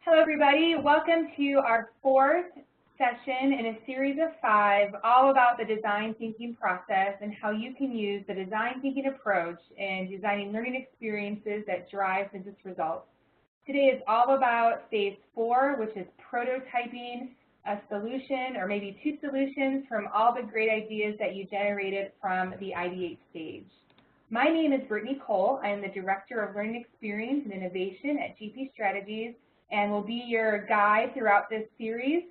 Hello, everybody. Welcome to our fourth session in a series of 5, all about the design thinking process and how you can use the design thinking approach in designing learning experiences that drive business results. Today is all about phase 4, which is prototyping a solution or maybe 2 solutions from all the great ideas that you generated from the ideate stage. My name is Brittany Cole. I am the Director of Learning Experience and Innovation at GP Strategies, and will be your guide throughout this series.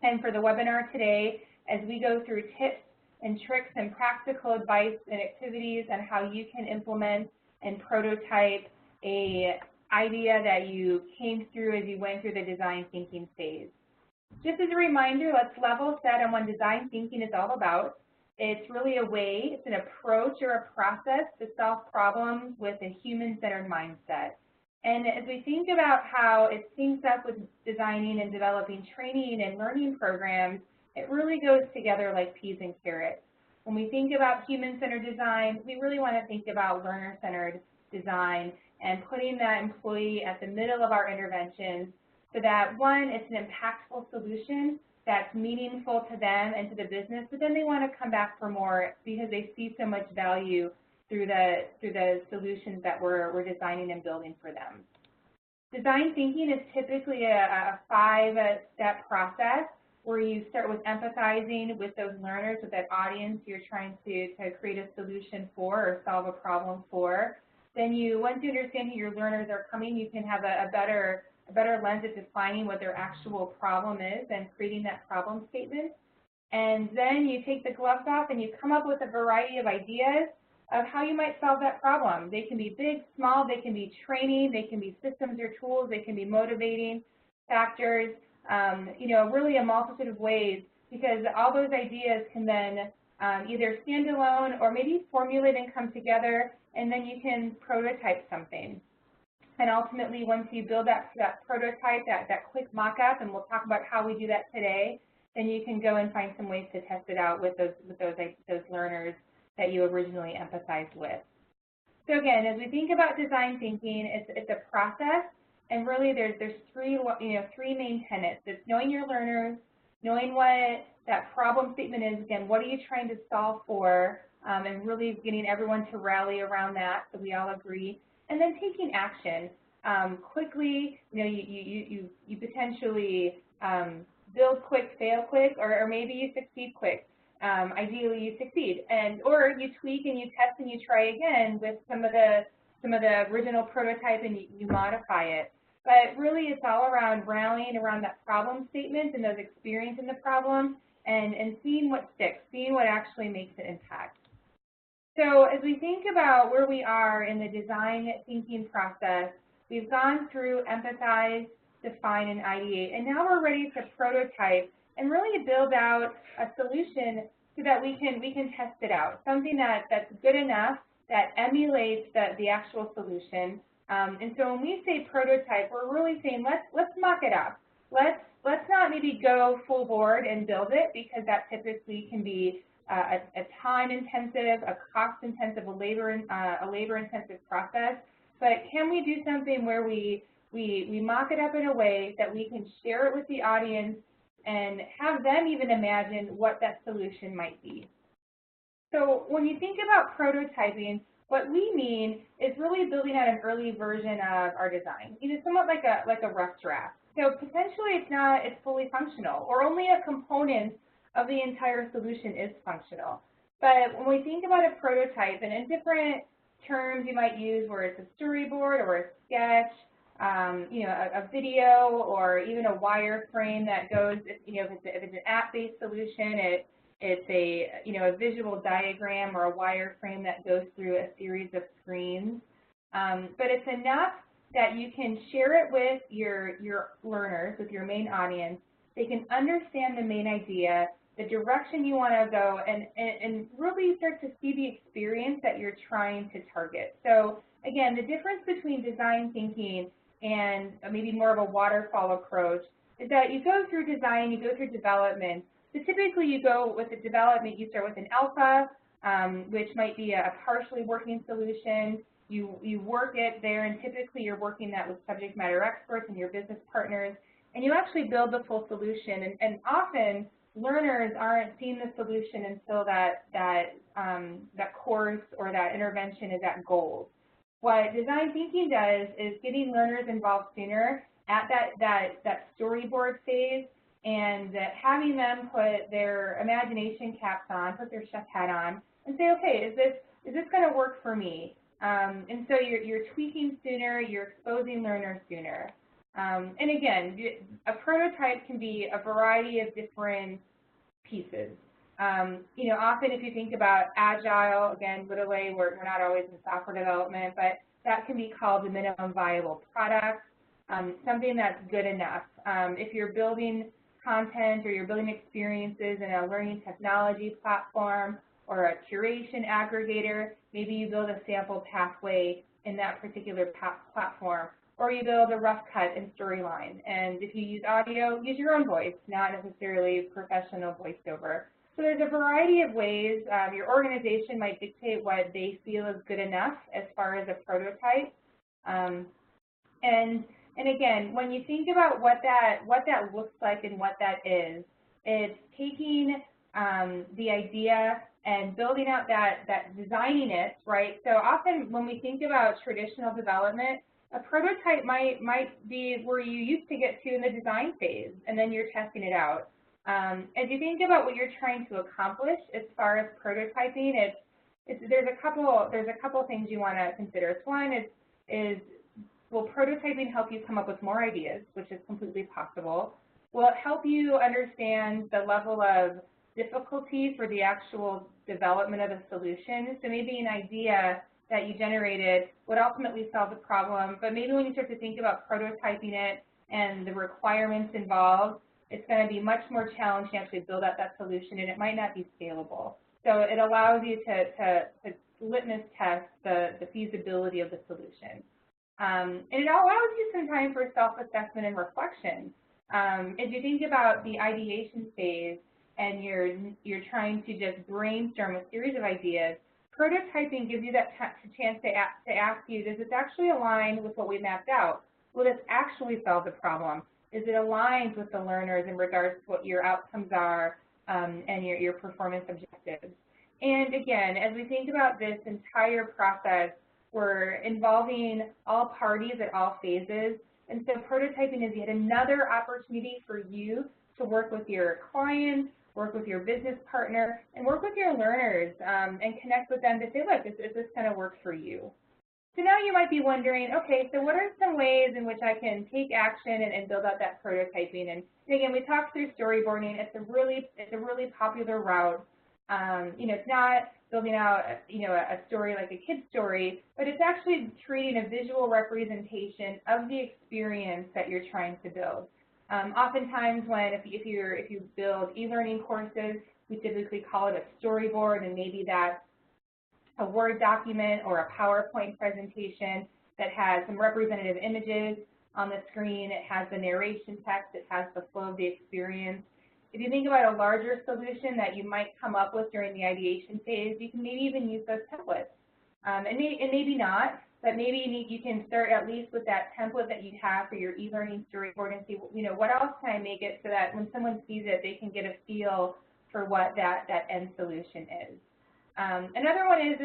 And for the webinar today, as we go through tips and tricks and practical advice and activities on how you can implement and prototype an idea that you came through as you went through the design thinking phase. Just as a reminder, let's level set on what design thinking is all about. It's really a way, it's an approach or a process to solve problems with a human-centered mindset. And as we think about how it syncs up with designing and developing training and learning programs, it really goes together like peas and carrots. When we think about human-centered design, we really want to think about learner-centered design and putting that employee at the middle of our interventions so that, one, it's an impactful solution that's meaningful to them and to the business, but then they want to come back for more because they see so much value through the solutions that we're designing and building for them. Design thinking is typically a 5-step process where you start with empathizing with those learners, with that audience you're trying to create a solution for or solve a problem for. Then once you understand who your learners are coming, you can have a better lens at defining what their actual problem is and creating that problem statement. And then you take the gloves off and you come up with a variety of ideas of how you might solve that problem. They can be big, small, they can be training, they can be systems or tools, they can be motivating factors, really a multitude of ways, because all those ideas can then either stand alone or maybe formulate and come together, and then you can prototype something. And ultimately, once you build that prototype, that quick mock-up, and we'll talk about how we do that today, then you can go and find some ways to test it out with those learners that you originally empathized with. So again, as we think about design thinking, it's a process, and really there's three main tenets. It's knowing your learners, knowing what that problem statement is. Again, what are you trying to solve for, and really getting everyone to rally around that so we all agree, and then taking action quickly. You potentially build quick, fail quick, or maybe you succeed quick. Ideally, you succeed, or you tweak and you test and you try again with some of the original prototype and you modify it. But really, it's all around rallying around that problem statement and those experience in the problem and seeing what sticks, seeing what actually makes an impact. So as we think about where we are in the design thinking process, we've gone through empathize, define, and ideate, and now we're ready to prototype and really build out a solution so that we can test it out, something that's good enough that emulates the actual solution. And so when we say prototype, we're really saying let's mock it up. Let's not maybe go full board and build it, because that typically can be a time-intensive, a cost-intensive, a labor-intensive process. But can we do something where we mock it up in a way that we can share it with the audience and have them even imagine what that solution might be? So when you think about prototyping, what we mean is really building out an early version of our design, somewhat like a rough draft. So potentially it's fully functional, or only a component of the entire solution is functional. But when we think about a prototype, and in different terms you might use, where it's a storyboard or a sketch, a video, or even a wireframe that goes, if it's an app-based solution, it's a visual diagram or a wireframe that goes through a series of screens. But it's enough that you can share it with your learners, with your main audience. They can understand the main idea, the direction you want to go, and really start to see the experience that you're trying to target. So again, the difference between design thinking and maybe more of a waterfall approach is that you go through design, you go through development. So typically you go with the development, you start with an alpha, which might be a partially working solution. you work it there, and typically you're working that with subject matter experts and your business partners, and you actually build the full solution. And often learners aren't seeing the solution until that course or that intervention is at goals. What design thinking does is getting learners involved sooner at that storyboard phase, and having them put their imagination caps on, put their chef hat on, and say, okay, is this going to work for me? And so you're tweaking sooner, you're exposing learners sooner. And again, a prototype can be a variety of different pieces. You know, often if you think about Agile, again, literally we're not always in software development, but that can be called the minimum viable product, something that's good enough. If you're building content or you're building experiences in a learning technology platform or a curation aggregator, maybe you build a sample pathway in that particular platform, or you build a rough cut and storyline. And if you use audio, use your own voice, not necessarily professional voiceover. So there's a variety of ways. Your organization might dictate what they feel is good enough as far as a prototype. And again, when you think about what that looks like and what that is, it's taking the idea and building out that designing it, right? So often when we think about traditional development, a prototype might be where you used to get to in the design phase, and then you're testing it out. As you think about what you're trying to accomplish as far as prototyping, there's a couple things you want to consider. One is will prototyping help you come up with more ideas, which is completely possible? Will it help you understand the level of difficulty for the actual development of a solution? So maybe an idea that you generated would ultimately solve the problem, but maybe when you start to think about prototyping it and the requirements involved, it's going to be much more challenging to actually build out that solution, and it might not be scalable. So it allows you to litmus test the feasibility of the solution. And it allows you some time for self-assessment and reflection. As you think about the ideation phase and you're trying to just brainstorm a series of ideas, prototyping gives you that chance to ask you, does this actually align with what we mapped out? Will this actually solve the problem? Is it aligned with the learners in regards to what your outcomes are and your performance objectives? And again, as we think about this entire process, we're involving all parties at all phases. And so prototyping is yet another opportunity for you to work with your clients, work with your business partner, and work with your learners and connect with them to say, look, is this going to work for you? So now you might be wondering, okay, so what are some ways in which I can take action and build out that prototyping? And again, we talked through storyboarding. It's a really popular route. You know, it's not building out, a story like a kid's story, but it's actually creating a visual representation of the experience that you're trying to build. Oftentimes, if you build e-learning courses, we typically call it a storyboard, and maybe that's a Word document or a PowerPoint presentation that has some representative images on the screen. It has the narration text. It has the flow of the experience. If you think about a larger solution that you might come up with during the ideation phase, you can maybe even use those templates. And maybe not, but maybe you can start at least with that template that you have for your e-learning storyboard and see, what else can I make it so that when someone sees it, they can get a feel for what that end solution is. Another one is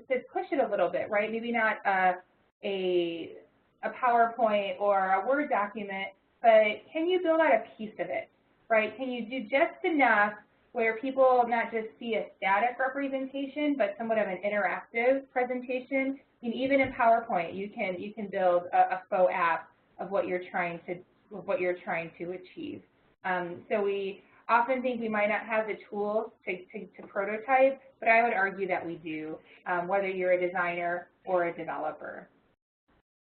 to push it a little bit, right? Maybe not a PowerPoint or a Word document, but can you build out a piece of it, right? Can you do just enough where people not just see a static representation, but somewhat of an interactive presentation? And even in PowerPoint, you can build a faux app of what you're trying to achieve. So we often think we might not have the tools to prototype, but I would argue that we do, whether you're a designer or a developer.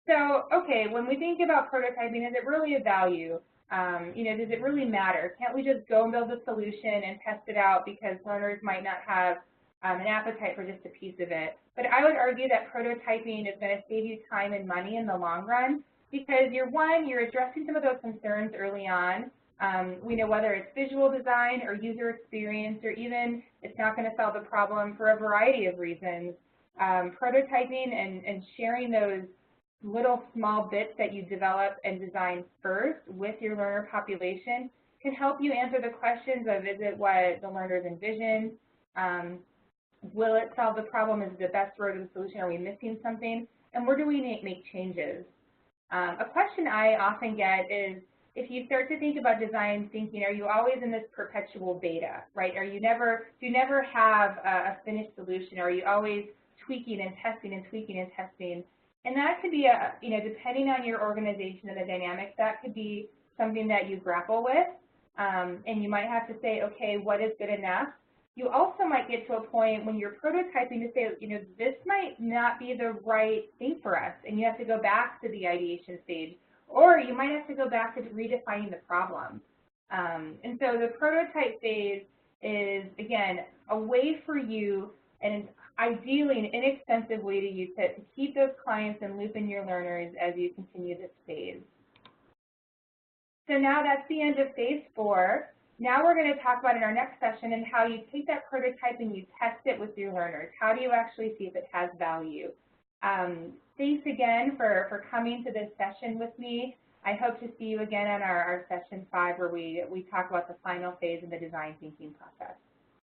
So, okay, when we think about prototyping, is it really a value? Does it really matter? Can't we just go and build a solution and test it out because learners might not have an appetite for just a piece of it? But I would argue that prototyping is going to save you time and money in the long run because you're addressing some of those concerns early on. Whether it's visual design or user experience, or even it's not going to solve the problem for a variety of reasons. prototyping and sharing those little small bits that you develop and design first with your learner population can help you answer the questions of, is it what the learners envision? Will it solve the problem? Is it the best road to the solution? Are we missing something? And where do we make changes? A question I often get is, if you start to think about design thinking, are you always in this perpetual beta, right? Do you never have a finished solution? Or are you always tweaking and testing and tweaking and testing? And that could be, depending on your organization and the dynamics, that could be something that you grapple with. And you might have to say, okay, what is good enough? You also might get to a point when you're prototyping to say, this might not be the right thing for us, and you have to go back to the ideation stage, or you might have to go back to redefining the problem. And so the prototype phase is, again, a way for you, and ideally an inexpensive way to use it to keep those clients and loop in your learners as you continue this phase. So now that's the end of phase 4. Now we're going to talk about in our next session and how you take that prototype and you test it with your learners. How do you actually see if it has value? Thanks again for coming to this session with me. I hope to see you again on our session 5 where we talk about the final phase in the design thinking process.